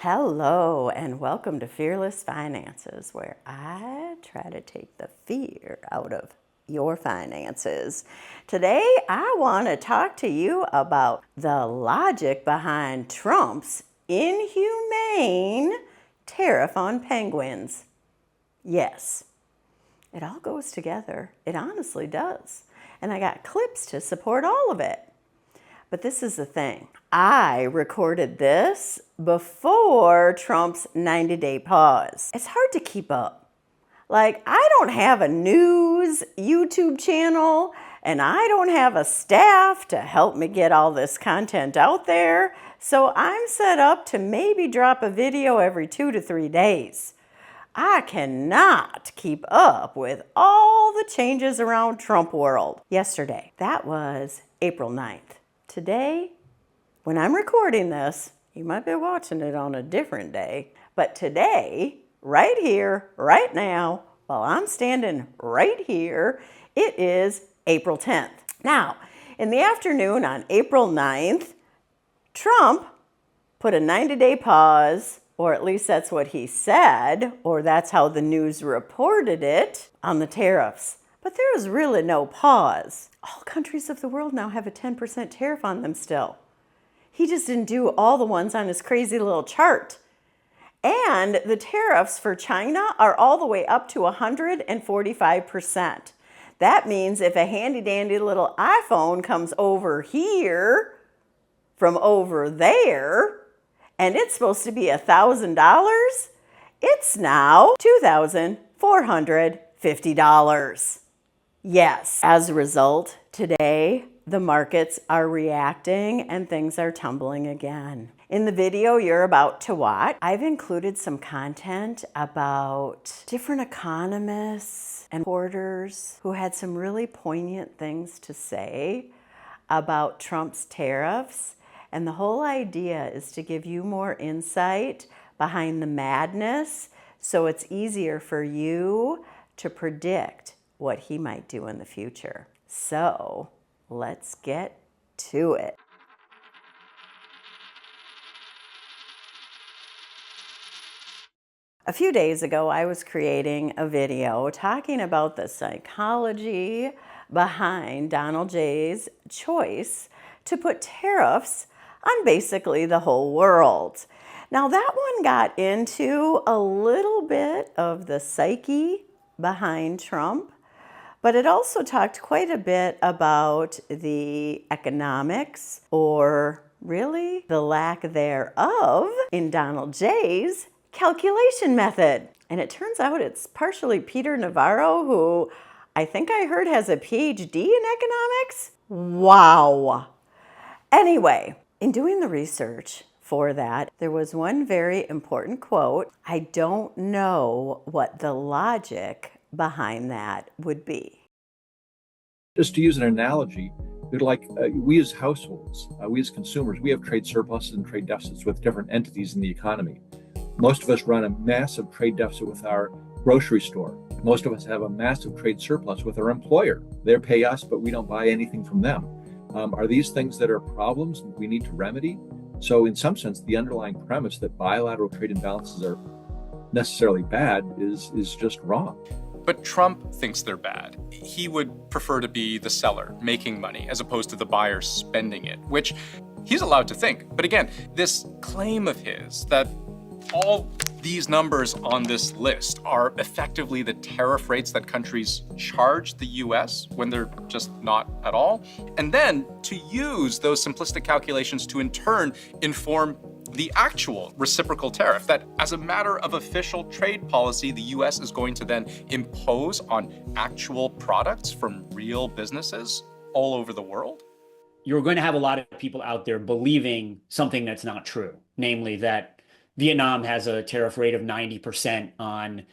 Hello and welcome to Fearless Finances, where I try to take the fear out of your finances. Today I want to talk to you about the logic behind Trump's inhumane tariff on penguins. Yes, it all goes together. It honestly does. And I got clips to support all of it. But this is the thing. I recorded this before Trump's 90-day pause. It's hard to keep up. Like, I don't have a news YouTube channel, and I don't have a staff to help me get all this content out there. So I'm set up to maybe drop a video every 2 to 3 days. I cannot keep up with all the changes around Trump world. Yesterday, that was April 9th. Today, when I'm recording this, you might be watching it on a different day, but today, right here, right now, while I'm standing right here, it is April 10th. Now, in the afternoon on April 9th, Trump put a 90-day pause, or at least that's what he said, or that's how the news reported it, on the tariffs. But there is really no pause. All countries of the world now have a 10% tariff on them still. He just didn't do all the ones on his crazy little chart. And the tariffs for China are all the way up to 145%. That means if a handy dandy little iPhone comes over here from over there, and it's supposed to be $1,000, it's now $2,450. Yes, as a result, today the markets are reacting and things are tumbling again. In the video you're about to watch, I've included some content about different economists and reporters who had some really poignant things to say about Trump's tariffs. And the whole idea is to give you more insight behind the madness so it's easier for you to predict what he might do in the future. So let's get to it. A few days ago, I was creating a video talking about the psychology behind Donald J's choice to put tariffs on basically the whole world. Now that one got into a little bit of the psyche behind Trump, but it also talked quite a bit about the economics, or really the lack thereof, in Donald J's calculation method. And it turns out it's partially Peter Navarro, who I think I heard has a PhD in economics. Wow. Anyway, in doing the research for that, there was one very important quote. I don't know what the logic behind that would be. Just to use an analogy, we as households, we as consumers, we have trade surpluses and trade deficits with different entities in the economy. Most of us run a massive trade deficit with our grocery store. Most of us have a massive trade surplus with our employer. They pay us, but we don't buy anything from them. Are these things that are problems that we need to remedy? So in some sense, the underlying premise that bilateral trade imbalances are necessarily bad is just wrong. But Trump thinks they're bad. He would prefer to be the seller, making money, as opposed to the buyer spending it, which he's allowed to think. But again, this claim of his that all these numbers on this list are effectively the tariff rates that countries charge the US when they're just not at all, and then to use those simplistic calculations to in turn inform the actual reciprocal tariff that, as a matter of official trade policy, the US is going to then impose on actual products from real businesses all over the world. You're going to have a lot of people out there believing something that's not true, namely that Vietnam has a tariff rate of 90% on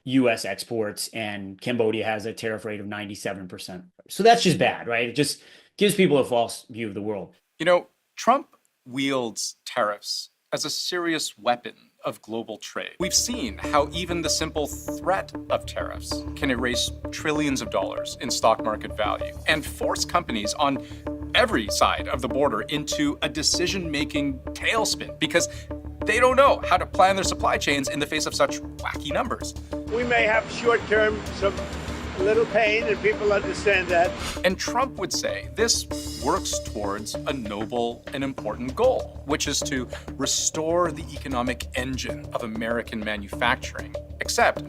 US exports and Cambodia has a tariff rate of 97%. So that's just bad, right? It just gives people a false view of the world. You know, Trump wields tariffs as a serious weapon of global trade. We've seen how even the simple threat of tariffs can erase trillions of dollars in stock market value and force companies on every side of the border into a decision-making tailspin, because They don't know how to plan their supply chains in the face of such wacky numbers. We may have short-term some little pain, and people understand that. And Trump would say this works towards a noble and important goal, which is to restore the economic engine of American manufacturing. Except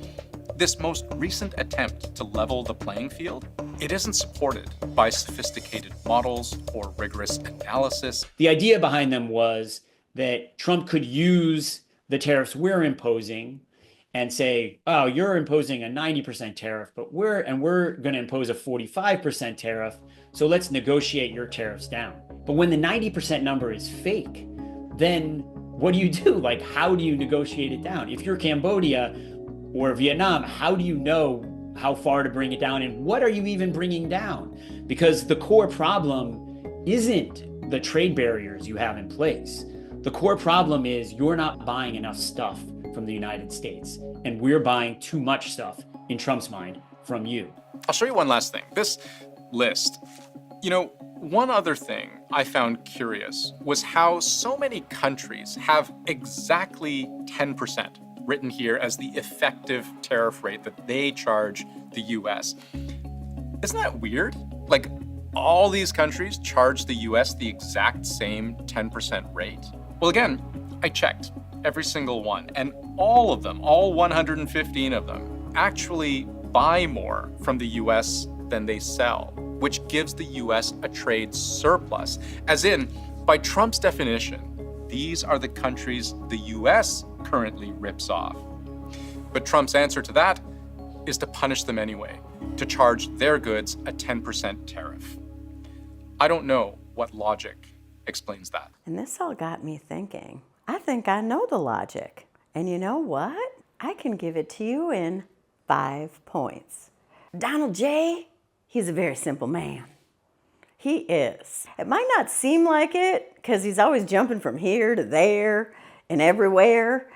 this most recent attempt to level the playing field, it isn't supported by sophisticated models or rigorous analysis. The idea behind them was that Trump could use the tariffs we're imposing and say, oh, you're imposing a 90% tariff, but we're going to impose a 45% tariff, so let's negotiate your tariffs down. But when the 90% number is fake, then what do you do? Like, how do you negotiate it down? If you're Cambodia or Vietnam, how do you know how far to bring it down, and what are you even bringing down? Because the core problem isn't the trade barriers you have in place. The core problem is you're not buying enough stuff from the United States, and we're buying too much stuff, in Trump's mind, from you. I'll show you one last thing. This list, one other thing I found curious was how so many countries have exactly 10% written here as the effective tariff rate that they charge the US. Isn't that weird? Like, all these countries charge the US the exact same 10% rate? Well, again, I checked every single one, and all of them, all 115 of them, actually buy more from the US than they sell, which gives the US a trade surplus. As in, by Trump's definition, these are the countries the US currently rips off. But Trump's answer to that is to punish them anyway, to charge their goods a 10% tariff. I don't know what logic explains that. And this all got me thinking. I think I know the logic. And you know what? I can give it to you in 5 points. Donald J., he's a very simple man. He is. It might not seem like it because he's always jumping from here to there and everywhere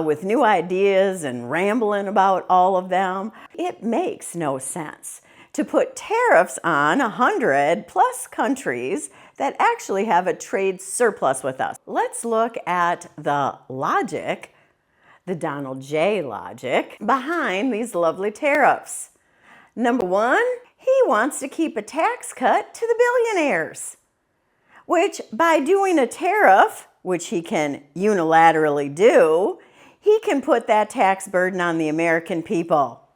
with new ideas and rambling about all of them. It makes no sense to put tariffs on 100 plus countries that actually have a trade surplus with us. Let's look at the logic, the Donald J. logic, behind these lovely tariffs. Number one, he wants to keep a tax cut to the billionaires, which by doing a tariff, which he can unilaterally do, he can put that tax burden on the American people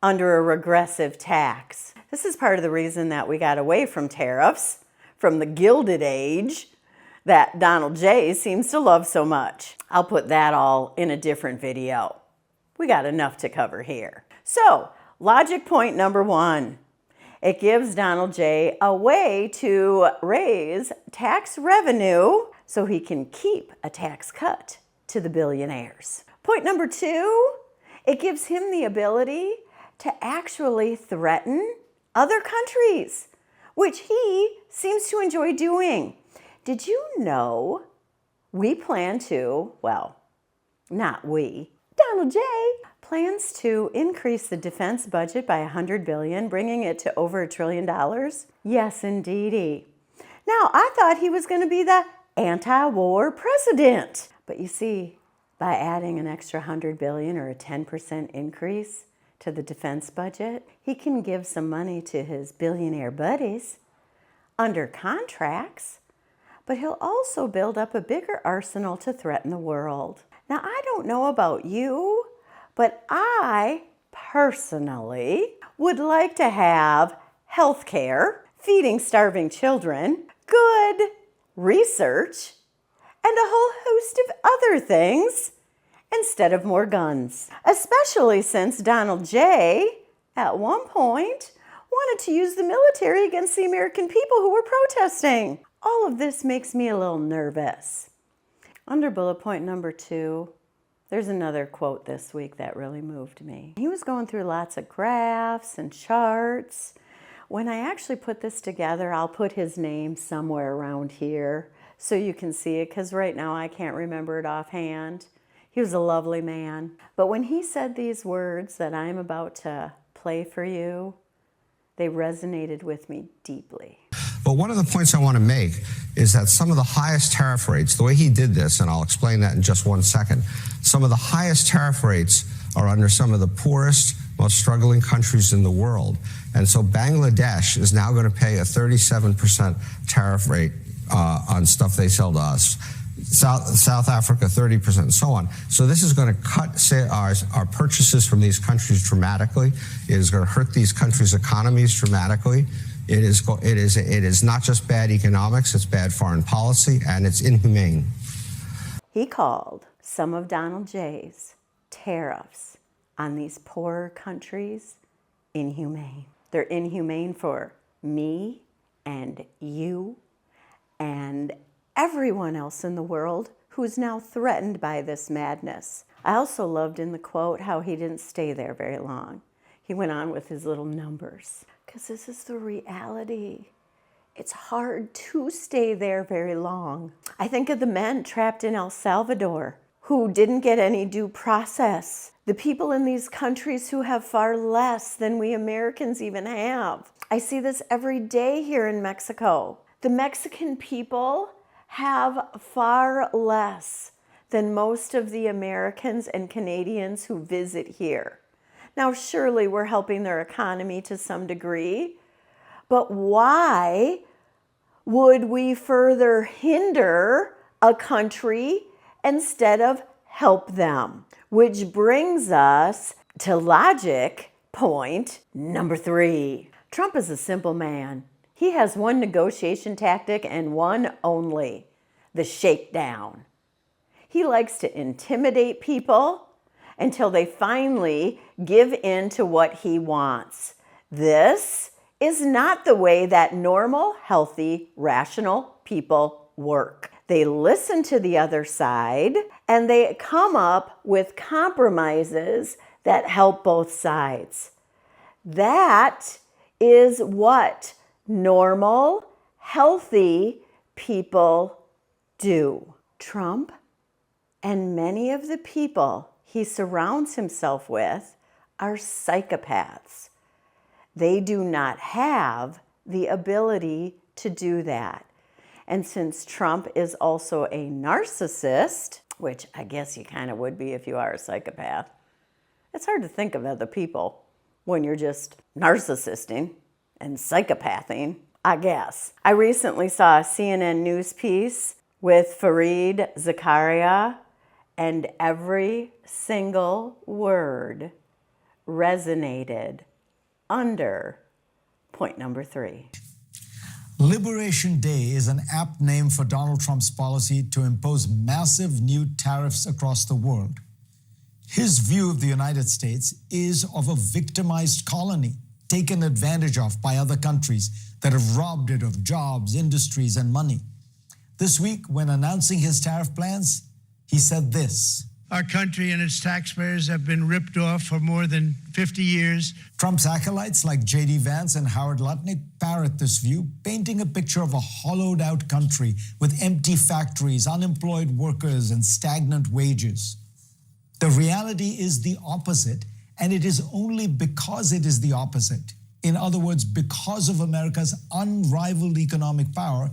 under a regressive tax. This is part of the reason that we got away from tariffs from the Gilded Age that Donald J. seems to love so much. I'll put that all in a different video. We got enough to cover here. So, logic point number one. It gives Donald J. a way to raise tax revenue so he can keep a tax cut to the billionaires. Point number two, it gives him the ability to actually threaten other countries, which he seems to enjoy doing. Did you know we plan to, well, not we, Donald J. plans to increase the defense budget by $100 billion, bringing it to over $1 trillion? Yes, indeedy. Now, I thought he was going to be the anti-war president. But you see, by adding an extra $100 billion or a 10% increase to the defense budget, he can give some money to his billionaire buddies under contracts, but he'll also build up a bigger arsenal to threaten the world. Now, I don't know about you, but I personally would like to have health care, feeding starving children, good research, and a whole host of other things instead of more guns. Especially since Donald J. at one point wanted to use the military against the American people who were protesting. All of this makes me a little nervous. Under bullet point number 2, there's another quote this week that really moved me. He was going through lots of graphs and charts. When I actually put this together, I'll put his name somewhere around here so you can see it, because right now I can't remember it offhand. He was a lovely man. But when he said these words that I'm about to play for you, they resonated with me deeply. But one of the points I want to make is that some of the highest tariff rates, the way he did this, and I'll explain that in just 1 second, some of the highest tariff rates are under some of the poorest, most struggling countries in the world. And so Bangladesh is now going to pay a 37% tariff rate on stuff they sell to us. South Africa, 30%, and so on. So this is going to cut our purchases from these countries dramatically. It is going to hurt these countries' economies dramatically. It is not just bad economics, it's bad foreign policy, and it's inhumane. He called some of Donald J's tariffs on these poorer countries inhumane. They're inhumane for me and you and everyone else in the world who's now threatened by this madness. I also loved in the quote how he didn't stay there very long. He went on with his little numbers, because this is the reality. It's hard to stay there very long. I think of the men trapped in El Salvador who didn't get any due process. The people in these countries who have far less than we Americans even have. I see this every day here in Mexico. The Mexican people have far less than most of the Americans and Canadians who visit here. Now, surely we're helping their economy to some degree, but why would we further hinder a country instead of help them? Which brings us to logic point number 3. Trump is a simple man. He has one negotiation tactic and one only: the shakedown. He likes to intimidate people until they finally give in to what he wants. This is not the way that normal, healthy, rational people work. They listen to the other side and they come up with compromises that help both sides. That is what normal, healthy people do. Trump and many of the people he surrounds himself with are psychopaths. They do not have the ability to do that. And since Trump is also a narcissist, which I guess you kind of would be if you are a psychopath, it's hard to think of other people when you're just narcissisting and psychopathing, I guess. I recently saw a CNN news piece with Fareed Zakaria, and every single word resonated under point number 3. Liberation Day is an apt name for Donald Trump's policy to impose massive new tariffs across the world. His view of the United States is of a victimized colony, taken advantage of by other countries that have robbed it of jobs, industries, and money. This week, when announcing his tariff plans, he said this: "Our country and its taxpayers have been ripped off for more than 50 years. Trump's acolytes like J.D. Vance and Howard Lutnick parrot this view, painting a picture of a hollowed-out country with empty factories, unemployed workers, and stagnant wages. The reality is the opposite, and it is only because it is the opposite, in other words, because of America's unrivaled economic power,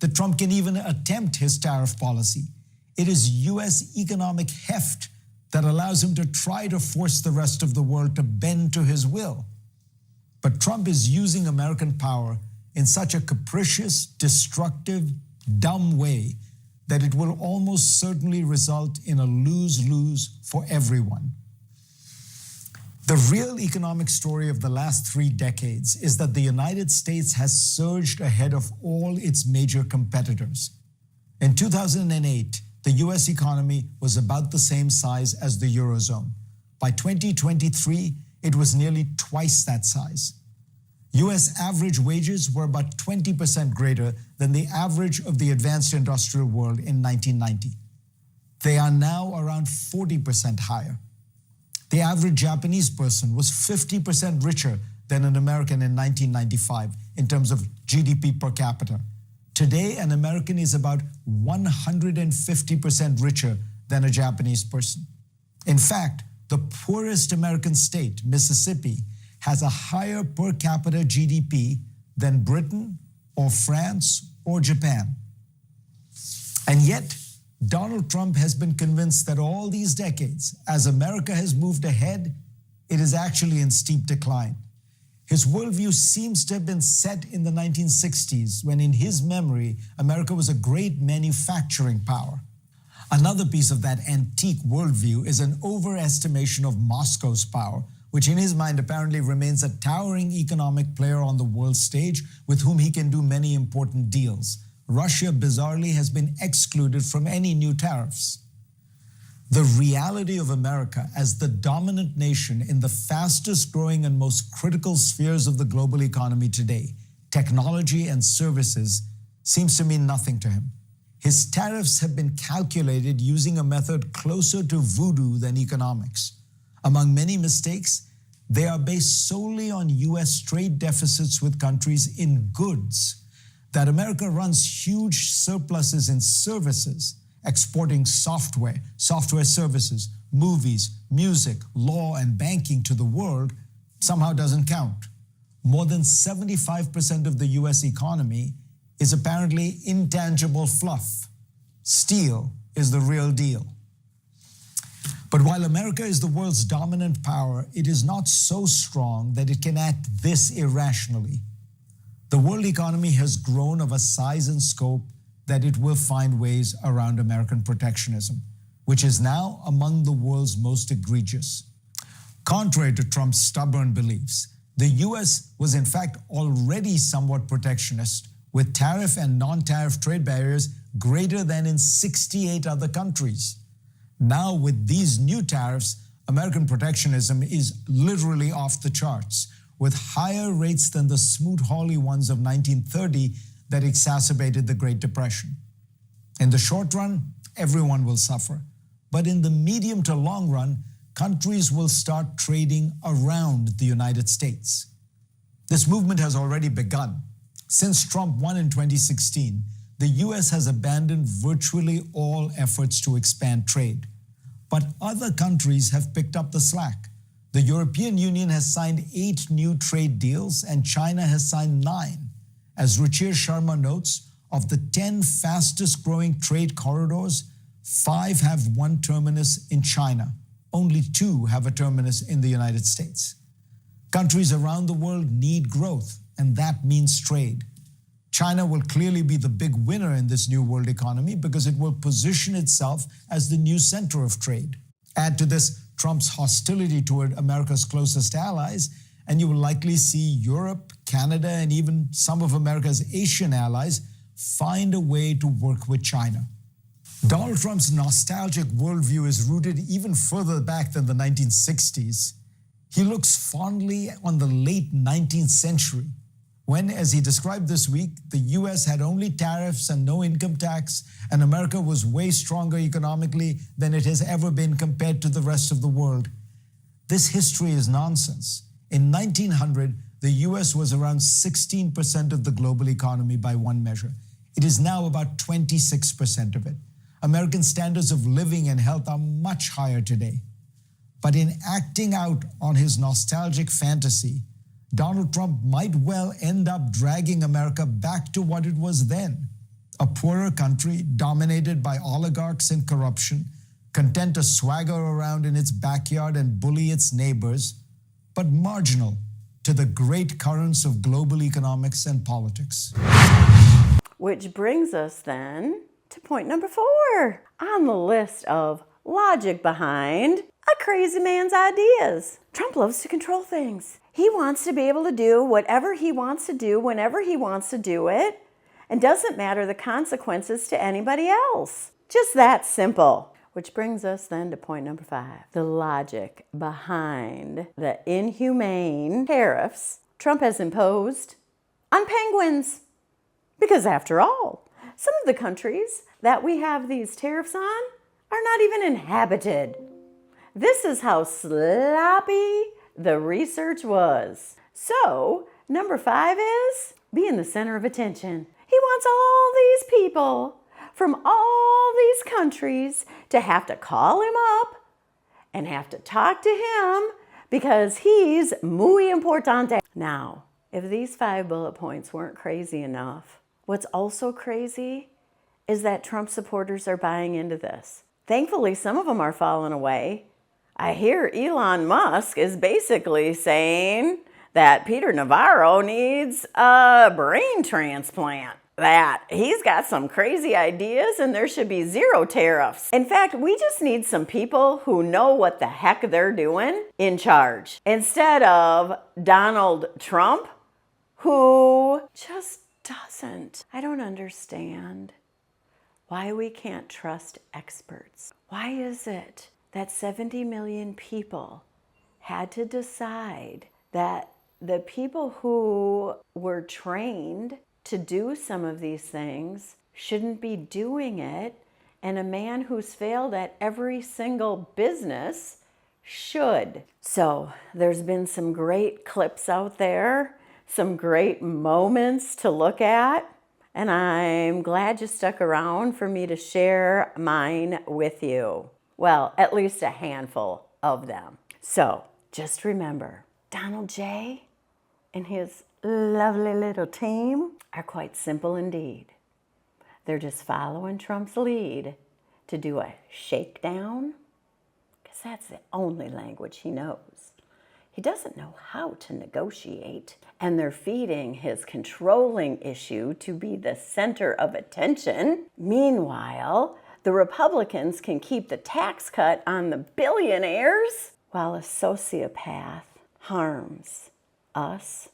that Trump can even attempt his tariff policy. It is U.S. economic heft that allows him to try to force the rest of the world to bend to his will. But Trump is using American power in such a capricious, destructive, dumb way that it will almost certainly result in a lose-lose for everyone. The real economic story of the last 3 decades is that the United States has surged ahead of all its major competitors. In 2008, the U.S. economy was about the same size as the Eurozone. By 2023, it was nearly twice that size. U.S. average wages were about 20% greater than the average of the advanced industrial world in 1990. They are now around 40% higher. The average Japanese person was 50% richer than an American in 1995 in terms of GDP per capita. Today, an American is about 150% richer than a Japanese person. In fact, the poorest American state, Mississippi, has a higher per capita GDP than Britain, or France or Japan. And yet, Donald Trump has been convinced that all these decades, as America has moved ahead, it is actually in steep decline. His worldview seems to have been set in the 1960s, when in his memory, America was a great manufacturing power. Another piece of that antique worldview is an overestimation of Moscow's power, which in his mind apparently remains a towering economic player on the world stage with whom he can do many important deals. Russia, bizarrely, has been excluded from any new tariffs. The reality of America as the dominant nation in the fastest growing and most critical spheres of the global economy today, technology and services, seems to mean nothing to him. His tariffs have been calculated using a method closer to voodoo than economics. Among many mistakes, they are based solely on US trade deficits with countries in goods. That America runs huge surpluses in services, exporting software services, movies, music, law, and banking to the world somehow doesn't count. More than 75% of the US economy is apparently intangible fluff. Steel is the real deal. But while America is the world's dominant power, it is not so strong that it can act this irrationally. The world economy has grown of a size and scope that it will find ways around American protectionism, which is now among the world's most egregious. Contrary to Trump's stubborn beliefs, the US was in fact already somewhat protectionist, with tariff and non-tariff trade barriers greater than in 68 other countries. Now, with these new tariffs, American protectionism is literally off the charts, with higher rates than the Smoot-Hawley ones of 1930 that exacerbated the Great Depression. In the short run, everyone will suffer. But in the medium to long run, countries will start trading around the United States. This movement has already begun. Since Trump won in 2016, the US has abandoned virtually all efforts to expand trade. But other countries have picked up the slack. The European Union has signed 8 new trade deals, and China has signed 9. As Ruchir Sharma notes, of the 10 fastest growing trade corridors, 5 have one terminus in China. Only 2 have a terminus in the United States. Countries around the world need growth, and that means trade. China will clearly be the big winner in this new world economy because it will position itself as the new center of trade. Add to this Trump's hostility toward America's closest allies, and you will likely see Europe, Canada, and even some of America's Asian allies find a way to work with China. Donald Trump's nostalgic worldview is rooted even further back than the 1960s. He looks fondly on the late 19th century, when, as he described this week, the US had only tariffs and no income tax, and America was way stronger economically than it has ever been compared to the rest of the world. This history is nonsense. In 1900, the US was around 16% of the global economy by one measure. It is now about 26% of it. American standards of living and health are much higher today. But in acting out on his nostalgic fantasy, Donald Trump might well end up dragging America back to what it was then, a poorer country dominated by oligarchs and corruption, content to swagger around in its backyard and bully its neighbors, but marginal to the great currents of global economics and politics. Which brings us then to point number 4 on the list of logic behind a crazy man's ideas. Trump loves to control things. He wants to be able to do whatever he wants to do whenever he wants to do it, and doesn't matter the consequences to anybody else. Just that simple. Which brings us then to point number 5, the logic behind the inhumane tariffs Trump has imposed on penguins. Because after all, some of the countries that we have these tariffs on are not even inhabited. This is how sloppy the research was. So, number 5 is be in the center of attention. He wants all these people from all these countries to have to call him up and have to talk to him because he's muy importante. Now, if these 5 bullet points weren't crazy enough, what's also crazy is that Trump supporters are buying into this. Thankfully, some of them are falling away. I hear Elon Musk is basically saying that Peter Navarro needs a brain transplant, that he's got some crazy ideas and there should be 0 tariffs. In fact, we just need some people who know what the heck they're doing in charge, instead of Donald Trump, who just doesn't. I don't understand why we can't trust experts. Why is it that 70 million people had to decide that the people who were trained to do some of these things shouldn't be doing it, and a man who's failed at every single business should? So there's been some great clips out there, some great moments to look at, and I'm glad you stuck around for me to share mine with you. Well, at least a handful of them. So just remember, Donald J. and his lovely little team are quite simple indeed. They're just following Trump's lead to do a shakedown, because that's the only language he knows. He doesn't know how to negotiate, and they're feeding his controlling issue to be the center of attention. Meanwhile, the Republicans can keep the tax cut on the billionaires, while a sociopath harms us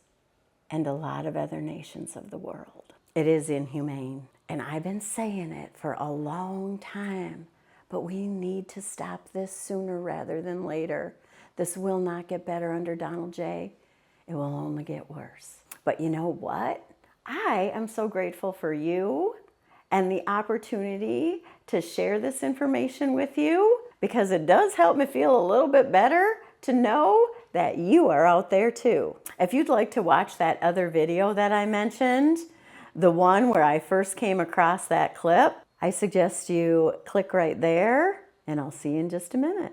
and a lot of other nations of the world. It is inhumane, and I've been saying it for a long time, but we need to stop this sooner rather than later. This will not get better under Donald J. It will only get worse. But you know what? I am so grateful for you and the opportunity to share this information with you, because it does help me feel a little bit better to know that you are out there too. If you'd like to watch that other video that I mentioned, the one where I first came across that clip, I suggest you click right there, and I'll see you in just a minute.